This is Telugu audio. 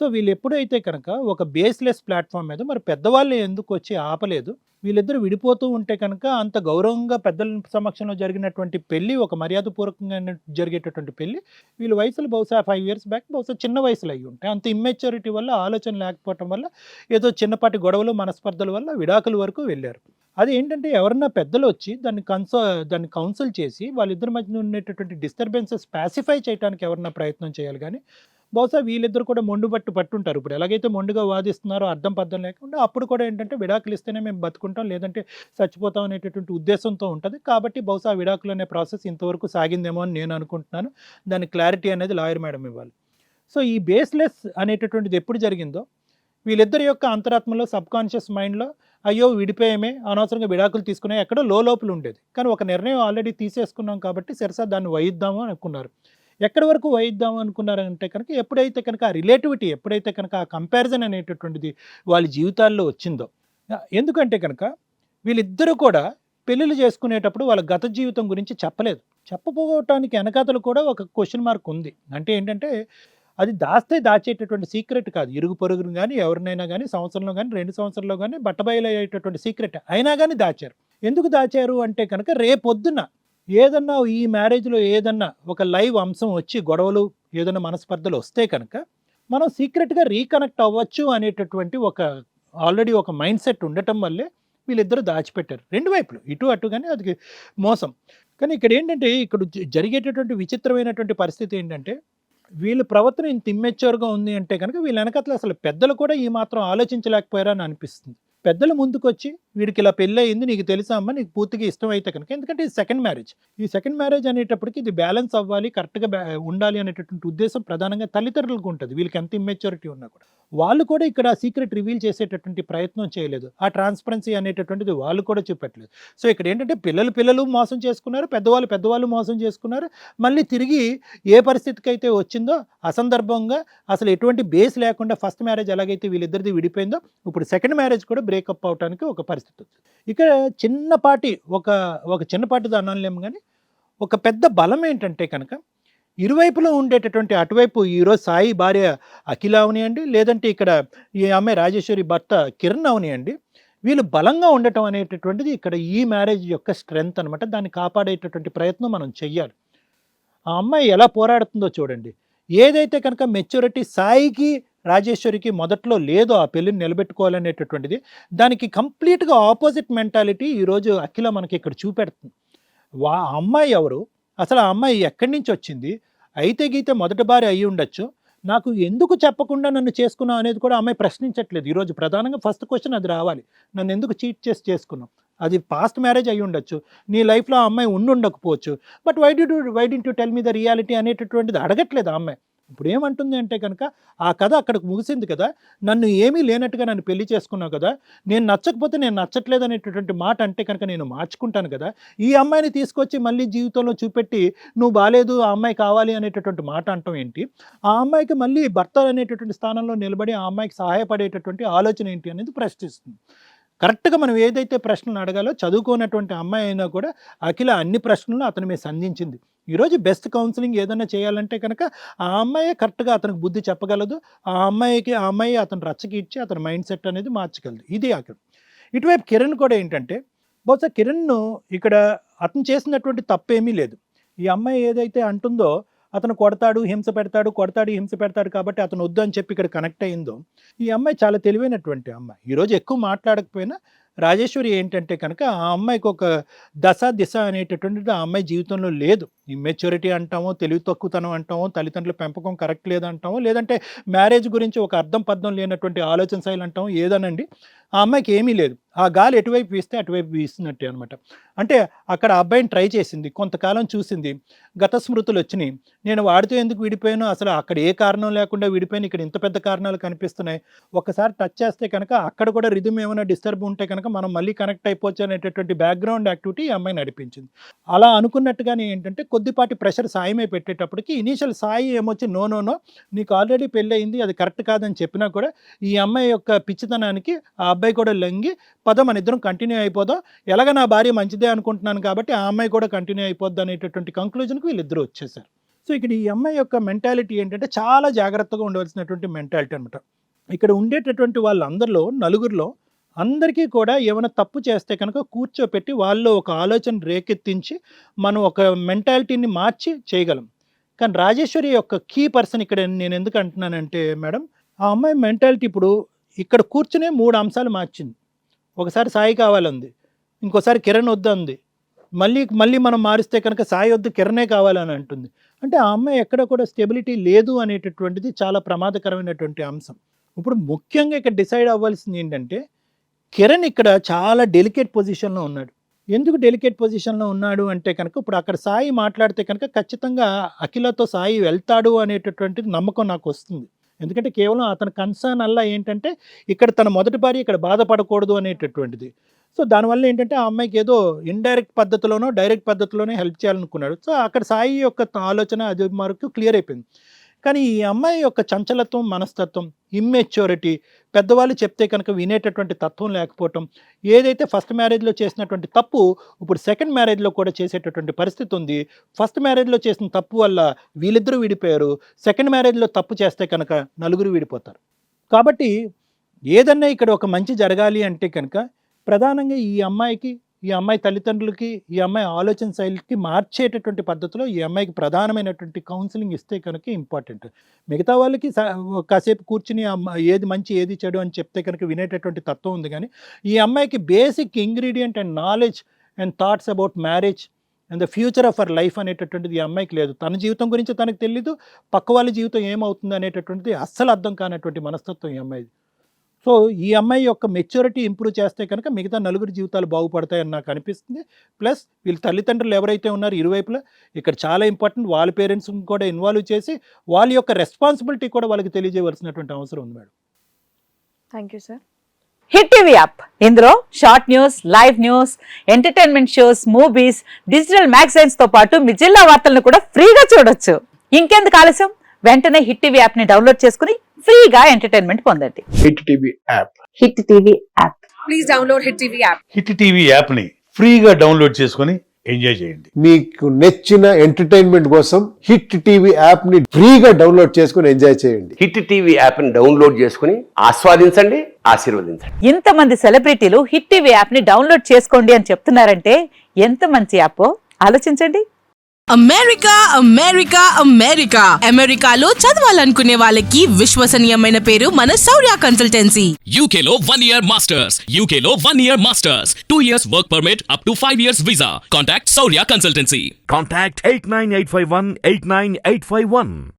సో వీళ్ళు ఎప్పుడైతే కనుక ఒక బేస్‌లెస్ ప్లాట్‌ఫార్మ్ మీద మరి పెద్దవాళ్ళు ఎందుకొచ్చి ఆపలేదు? వీళ్ళిద్దరూ విడిపోతూ ఉంటే కనుక అంత గౌరవంగా పెద్దల సమక్షంలో జరిగినటువంటి పెళ్లి, ఒక మర్యాదపూర్వకంగా జరిగేటటువంటి పెళ్లి, వీళ్ళ వయసులు బహుశా 5 ఇయర్స్ బ్యాక్ బహుశా చిన్న వయసులో అయ్యుంటాయి. అంత ఇమ్మెచ్యూరిటీ వల్ల, ఆలోచన లేకపోవటం వల్ల, ఏదో చిన్నపాటి గొడవలు, మనస్పర్ధల వల్ల విడాకుల వరకు వెళ్లారు. అదేంటంటే ఎవరన్నా పెద్దలొచ్చి దాన్ని కౌన్సిల్ చేసి వాళ్ళిద్దరి మధ్యన ఉండేటటువంటి డిస్టర్బెన్సెస్ పాసిఫై చేయటానికి ఎవరన్నా ప్రయత్నం చేయాలి గానీ, బహుశా వీళ్ళిద్దరు కూడా పట్టుంటారు. ఇప్పుడు ఎలాగైతే మొండిగా వాదిస్తున్నారో అర్థం పర్థం లేకుండా, అప్పుడు కూడా ఏంటంటే విడాకులు ఇస్తేనే మేము బతుకుంటాం, లేదంటే చచ్చిపోతాం అనేటటువంటి ఉద్దేశంతో ఉంటది. కాబట్టి బహుశా ఆ విడాకులు అనే ప్రాసెస్ ఇంతవరకు సాగిందేమో అని నేను అనుకుంటున్నాను. దాని క్లారిటీ అనేది లాయర్ మేడం ఇవ్వాలి. సో ఈ బేస్‌లెస్ అనేటటువంటిది ఎప్పుడు జరిగిందో, వీళ్ళిద్దరి యొక్క అంతరాత్మలో, సబ్‌కాన్షియస్ మైండ్‌లో అయ్యో! విడిపోయామే, అనవసరంగా విడాకులు తీసుకున్నాం ఎక్కడో లోలోపల ఉండేది. కానీ ఒక నిర్ణయం ఆల్రెడీ తీసేసుకున్నాం కాబట్టి సరసా దాన్ని వహిద్దాము అని అనుకున్నారు. ఎక్కడి వరకు వహిద్దాం అనుకున్నారంటే కనుక, ఎప్పుడైతే కనుక ఆ రిలేటివిటీ, ఎప్పుడైతే కనుక ఆ కంపారిజన్ అనేటటువంటిది వాళ్ళ జీవితాల్లో వచ్చిందో. ఎందుకంటే కనుక వీళ్ళిద్దరూ కూడా పెళ్ళిళ్ళు చేసుకునేటప్పుడు వాళ్ళ గత జీవితం గురించి చెప్పలేదు. చెప్పకపోవటానికి వెనకాతల కూడా ఒక క్వెషన్ మార్క్ ఉంది. అంటే ఏంటంటే, అది దాస్తే దాచేటటువంటి సీక్రెట్ కాదు. ఇరుగు పొరుగును గాని, ఎవరినైనా గాని, సంవత్సరంలో గాని, 2 సంవత్సరాల్లో గాని బట్టబయలయ్యేటటువంటి సీక్రెట్. అయినా గాని దాచారు. ఎందుకు దాచారు అంటే కనుక, రేపొద్దున ఏదన్నా ఈ మ్యారేజ్‌లో ఏదన్నా ఒక లైవ్ అంశం వచ్చి గొడవలు, ఏదైనా మనస్పర్ధలు వస్తే కనుక, మనం సీక్రెట్‌గా రీకనెక్ట్ అవ్వచ్చు అనేటటువంటి ఆల్రెడీ ఒక మైండ్ సెట్ ఉండటం వల్లే వీళ్ళిద్దరూ దాచిపెట్టారు. 2 వైపులు. ఇటు అటు గాని అది మోసం. కానీ ఇక్కడేంటంటే, ఇక్కడ జరిగేటటువంటి విచిత్రమైనటువంటి పరిస్థితి ఏంటంటే, వీళ్ళ ప్రవర్తన ఇంత ఇమ్మెచ్యూర్‌గా ఉంది అంటే గనక, వీళ్ళ వెనకాతల అసలు పెద్దలు కూడా ఈ మాత్రం ఆలోచించలేకపోయారా అని అనిపిస్తుంది. పెద్దలు ముందుకొచ్చి, "వీడికి ఇలా పెళ్లయింది. నీకు తెలుసా అమ్మ? నీకు పూర్తిగా ఇష్టమైతే కనుక." ఎందుకంటే ఇది సెకండ్ మ్యారేజ్. ఈ సెకండ్ మ్యారేజ్ అనేటప్పటికి ఇది బ్యాలెన్స్ అవ్వాలి, కరెక్ట్‌గా ఉండాలి అనేటటువంటి ఉద్దేశం ప్రధానంగా తల్లిదండ్రులకు ఉంటది. వీళ్ళకి ఎంత ఇమ్మెచ్యూరిటీ ఉన్నా కూడా. వాళ్ళు కూడా ఇక్కడ సీక్రెట్ రివీల్ చేసేటటువంటి ప్రయత్నం చేయలేదు. ఆ ట్రాన్స్‌పరెన్సీ అనేటటువంటిది వాళ్ళు కూడా చూపెట్టలేదు. సో ఇక్కడేంటంటే, పిల్లలు మోసం చేసుకున్నారు, పెద్దవాళ్ళు మోసం చేసుకున్నారు. మళ్ళీ తిరిగి ఏ పరిస్థితికైతే వచ్చిందో అసందర్భంగా, అసలు ఎటువంటి బేస్ లేకుండా ఫస్ట్ మ్యారేజ్ ఎలాగైతే వీళ్ళిద్దరిది విడిపోయిందో, ఇప్పుడు సెకండ్ మ్యారేజ్ కూడా బ్రేకప్ అవ్వటానికి ఒక పరిస్థితి వచ్చింది. ఇక్కడ చిన్నపాటిది అనలేము గానీ, ఒక పెద్ద బలం ఏంటంటే కనుక, ఇరువైపులో ఉండేటటువంటి, అటువైపు ఈరోజు సాయి భార్య అఖిల అవనియండి, లేదంటే ఇక్కడ ఈ అమ్మాయి రాజేశ్వరి భర్త కిరణ్ అవనియండి, వీళ్ళు బలంగా ఉండటం అనేటటువంటిది ఇక్కడ ఈ మ్యారేజ్ యొక్క స్ట్రెంగ్త్ అనమాట. దాన్ని కాపాడేటటువంటి ప్రయత్నం మనం చెయ్యాలి. ఆ అమ్మాయి ఎలా పోరాడుతుందో చూడండి. ఏదైతే కనుక మెచ్యూరిటీ సాయికి, రాజేశ్వరికి మొదట్లో లేదో ఆ పెళ్ళిని నిలబెట్టుకోవాలనేటటువంటిది, దానికి కంప్లీట్‌గా ఆపోజిట్ మెంటాలిటీ ఈరోజు అఖిల మనకి ఇక్కడ చూపెడుతుంది. ఆ అమ్మాయి ఎవరు? అసలు ఆ అమ్మాయి ఎక్కడి నుంచొచ్చింది? అయితే గీతే మొదటి భార్య అయ్యుండొచ్చు. నాకు ఎందుకు చెప్పకుండా నన్ను చేసుకున్నావు అనేది కూడా ఆ అమ్మాయి ప్రశ్నించట్లేదు. ఈరోజు ప్రధానంగా ఫస్ట్ క్వెషన్ అది రావాలి. నన్నెందుకు చీట్ చేసి చేసుకున్నావు? అది పాస్ట్ మ్యారేజ్ అయ్యుండొచ్చు. నీ లైఫ్‌లో ఆ అమ్మాయి ఉండుండకపోవచ్చు. But why didn't you tell me the reality అనేటటువంటిది అడగట్లేదు ఆ అమ్మాయి. ఇప్పుడేమంటుంది అంటే కనుక, ఆ కథ అక్కడికి ముగిసింది కదా! నన్ను ఏమీ లేనట్టుగా నన్ను పెళ్లి చేసుకున్నావు కదా! నేను నచ్చకపోతే నేను నచ్చట్లేదు అనేటటువంటి మాట అంటే కనుక నేను మార్చుకుంటాను కదా! ఈ అమ్మాయిని తీసుకొచ్చి మళ్ళీ జీవితంలో చూపెట్టి, నువ్వు బాలేదు, ఆ అమ్మాయి కావాలి అనేటటువంటి మాట అంటం ఏంటి? ఆ అమ్మాయికి మళ్ళీ భర్త అనేటటువంటి స్థానంలో నిలబడి ఆ అమ్మాయికి సహాయపడేటటువంటి ఆలోచన ఏంటి అనేది ప్రశ్నిస్తుంది. కరెక్ట్‌గా మనం ఏదైతే ప్రశ్నలు అడగాలో, చదువుకోనటువంటి అమ్మాయి అయినా కూడా అఖిల అన్ని ప్రశ్నలను అతని మీద సంధించింది. ఈరోజు బెస్ట్ కౌన్సిలింగ్ ఏదైనా చేయాలంటే కనుక, ఆ అమ్మాయే కరెక్ట్‌గా అతనికి బుద్ధి చెప్పగలదు. ఆ అమ్మాయి అతని రచ్చకి ఇచ్చి అతని మైండ్ సెట్ అనేది మార్చగలదు. ఇది అక్కడ. ఇటువైపు కిరణ్ కూడా ఏంటంటే, బహుశా కిరణ్‌ను ఇక్కడ అతను చేసినటువంటి తప్పేమీ లేదు. ఈ అమ్మాయి ఏదైతే అంటుందో, అతను కొడతాడు, హింస పెడతాడు, హింస పెడతాడు కాబట్టి అతను వద్దు అని చెప్పి ఇక్కడ కనెక్ట్ అయిందో, ఈ అమ్మాయి చాలా తెలివైనటువంటి అమ్మాయి. ఈరోజు ఎక్కువ మాట్లాడకపోయినా, రాజేశ్వరి ఏంటంటే కనుక, ఆ అమ్మాయికి ఒక దిశ అనేటటువంటిది ఆ అమ్మాయి జీవితంలో లేదు. ఇమ్మెచ్యూరిటీ అంటామో, తెలివి తక్కువతనం అంటామో, తల్లిదండ్రుల పెంపకం కరెక్ట్ లేదంటామో, లేదంటే మ్యారేజ్ గురించి ఒక అర్థం పర్థం లేనటువంటి ఆలోచన శైలి అంటామో, ఏదోనండి. ఆ అమ్మాయికి ఏమీ లేదు. ఆ గాలి ఎటువైపు వీస్తే అటువైపు వీస్తున్నట్టే అనమాట. అంటే అక్కడ ఆ అబ్బాయిని ట్రై చేసింది. కొంతకాలం చూసింది. గత స్మృతులు వచ్చినాయి. నేను వాడితో ఎందుకు విడిపోయానో, అసలు అక్కడ ఏ కారణం లేకుండా విడిపోయాను, ఇక్కడ ఇంత పెద్ద కారణాలు కనిపిస్తున్నాయి. ఒక్కసారి టచ్ చేస్తే కనుక అక్కడ కూడా రిథమ్ ఏమైనా డిస్టర్బ్ ఉంటే కనుక మనం మళ్ళీ కనెక్ట్ అయిపోవచ్చు అనేటటువంటి బ్యాక్‌గ్రౌండ్ యాక్టివిటీ ఈ అమ్మాయి నడిపించింది. అలా అనుకున్నట్టుగానే ఏంటంటే, కొద్దిపాటి ప్రెషర్ సాయి మీద పెట్టేటప్పటికి ఇనీషియల్ సాయి ఏమొచ్చి నో, నో, నో, నీకు ఆల్రెడీ పెళ్లయింది, అది కరెక్ట్ కాదని చెప్పినా కూడా, ఈ అమ్మాయి యొక్క పిచ్చితనానికి ఆ అబ్బాయి కూడా లొంగి, పద మనిద్దరం కంటిన్యూ అయిపోదాం. ఎలాగ నా భార్య మంచిదే అనుకుంటున్నాను కాబట్టి ఆ అమ్మాయి కూడా కంటిన్యూ అయిపోద్ది అనేటటువంటి కంక్లూజన్‌కి వీళ్ళిద్దరూ వచ్చేసారు. సో ఇక్కడ ఈ అమ్మాయి యొక్క మెంటాలిటీ ఏంటంటే చాలా జాగ్రత్తగా ఉండవలసినటువంటి మెంటాలిటీ అనమాట. ఇక్కడ ఉండేటటువంటి వాళ్ళందరిలో నలుగురిలో అందరికీ కూడా ఏమైనా తప్పు చేస్తే కనుక కూర్చోపెట్టి వాళ్ళు ఒక ఆలోచన రేకెత్తించి మనం ఒక మెంటాలిటీని మార్చి చేయగలం. కానీ రాజేశ్వరి యొక్క కీ పర్సన్ ఇక్కడ నేను ఎందుకు అంటున్నానంటే మేడం, ఆ అమ్మాయి మెంటాలిటీ ఇప్పుడు ఇక్కడ కూర్చునే 3 అంశాలు మార్చింది. ఒకసారి సాయి కావాలంది, ఇంకోసారి కిరణ్ వద్దంది, మళ్ళీ మనం మారిస్తే కనుక సాయి వద్దు కిరణే కావాలని అంటుంది. అంటే ఆ అమ్మాయి ఎక్కడ కూడా స్టెబిలిటీ లేదు అనేటటువంటిది చాలా ప్రమాదకరమైనటువంటి అంశం. ఇప్పుడు ముఖ్యంగా ఇక్కడ డిసైడ్ అవ్వాల్సింది ఏంటంటే కిరణ్ ఇక్కడ చాలా డెలికేట్ పొజిషన్లో ఉన్నాడు. ఎందుకు డెలికేట్ పొజిషన్లో ఉన్నాడు అంటే కనుక ఇప్పుడు అక్కడ సాయి మాట్లాడితే కనుక ఖచ్చితంగా అఖిలతో సాయి వెళ్తాడు అనేటటువంటిది నమ్మకం నాకు వస్తుంది. ఎందుకంటే కేవలం అతని కన్సర్న్ అలా ఏంటంటే ఇక్కడ తన మొదటి భార్య ఇక్కడ బాధపడకూడదు అనేటటువంటిది. సో దానివల్ల ఏంటంటే ఆ అమ్మాయికి ఏదో ఇండైరెక్ట్ పద్ధతిలోనో డైరెక్ట్ పద్ధతిలోనే హెల్ప్ చేయాలనుకున్నాడు. సో అక్కడ సాయి యొక్క ఆలోచన అది వరకు క్లియర్ అయిపోయింది. కానీ ఈ అమ్మాయి యొక్క చంచలత్వం, మనస్తత్వం, ఇమ్మెచ్యూరిటీ, పెద్దవాళ్ళు చెప్తే కనుక వినేటటువంటి తత్వం లేకపోవటం, ఏదైతే ఫస్ట్ మ్యారేజ్లో చేసినటువంటి తప్పు ఇప్పుడు సెకండ్ మ్యారేజ్లో కూడా చేసేటటువంటి పరిస్థితి ఉంది. ఫస్ట్ మ్యారేజ్లో చేసిన తప్పు వల్ల వీళ్ళిద్దరూ విడిపోయారు. సెకండ్ మ్యారేజ్లో తప్పు చేస్తే కనుక నలుగురు విడిపోతారు. కాబట్టి ఏదన్నా ఇక్కడ ఒక మంచి జరగాలి అంటే కనుక ప్రధానంగా ఈ అమ్మాయి తల్లిదండ్రులకి, ఈ అమ్మాయి ఆలోచన శైలికి మార్చేటటువంటి పద్ధతిలో ఈ అమ్మాయికి ప్రధానమైనటువంటి కౌన్సిలింగ్ ఇస్తే కనుక ఇంపార్టెంట్. మిగతా వాళ్ళకి కాసేపు కూర్చుని ఏది మంచి ఏది చెడు అని చెప్తే కనుక వినేటటువంటి తత్వం ఉంది. కానీ ఈ అమ్మాయికి basic ingredient and knowledge and thoughts about marriage and the future of our life అనేటటువంటిది ఈ అమ్మాయికి లేదు. తన జీవితం గురించి తనకు తెలీదు, పక్క వాళ్ళ జీవితం ఏమవుతుంది అనేటటువంటిది అస్సలు అర్థం కానటువంటి మనస్తత్వం ఈ అమ్మాయిది. సో ఈ అమ్మాయి యొక్క మెచ్యూరిటీ ఇంప్రూవ్ చేస్తే కనుక మిగతా నలుగురు జీవితాలు బాగుపడతాయని నాకు అనిపిస్తుంది. ప్లస్ వీళ్ళ తల్లిదండ్రులు ఎవరైతే ఉన్నారో ఇరువైపులా ఇక్కడ చాలా ఇంపార్టెంట్, వాళ్ళ పేరెంట్స్ని కూడా ఇన్వాల్వ్ చేసి వాళ్ళ యొక్క రెస్పాన్సిబిలిటీ కూడా వాళ్ళకి తెలియజేయవలసినటువంటి అవసరం ఉంది madam. Thank you sir. Hit TV app, ఇందులో short news, live news, entertainment shows, movies, digital magazines తో పాటు మీ జిల్లా వార్తలను కూడా ఫ్రీగా చూడొచ్చు. ఇంకెందుకు ఆలస్యం, వెంటనే హిట్ టీవీ యాప్ ని డౌన్లోడ్ చేసుకుని ఫ్రీగా ఎంటర్టైన్మెంట్ పొందండి. Hit TV app. Hit TV app. Please download hit TV app. Hit TV app ని ఫ్రీగా డౌన్లోడ్ చేసుకొని ఎంజాయ్ చేయండి. మీకు నచ్చిన ఎంటర్టైన్మెంట్ కోసం హిట్ టీవీ యాప్ ని ఫ్రీగా డౌన్లోడ్ చేసుకొని ఎంజాయ్ చేయండి. హిట్ టీవీ యాప్ ని డౌన్లోడ్ చేసుకుని ఆస్వాదించండి, ఆశీర్వదించండి. ఇంతమంది సెలబ్రిటీలు హిట్ టీవీ యాప్ ని డౌన్లోడ్ చేసుకోండి అని చెప్తున్నారంటే ఎంత మంచి యాప్ ఆలోచించండి. అమెరికాలో చదవాలనుకునే వాళ్ళకి విశ్వసనీయమైన పేరు మన శౌర్య కన్సల్టెన్సీ. UK లో 1 year masters, UK లో 1 year masters, 2 years work permit up to 5 years visa. Contact Saurya Consultancy. Contact 89851 89851.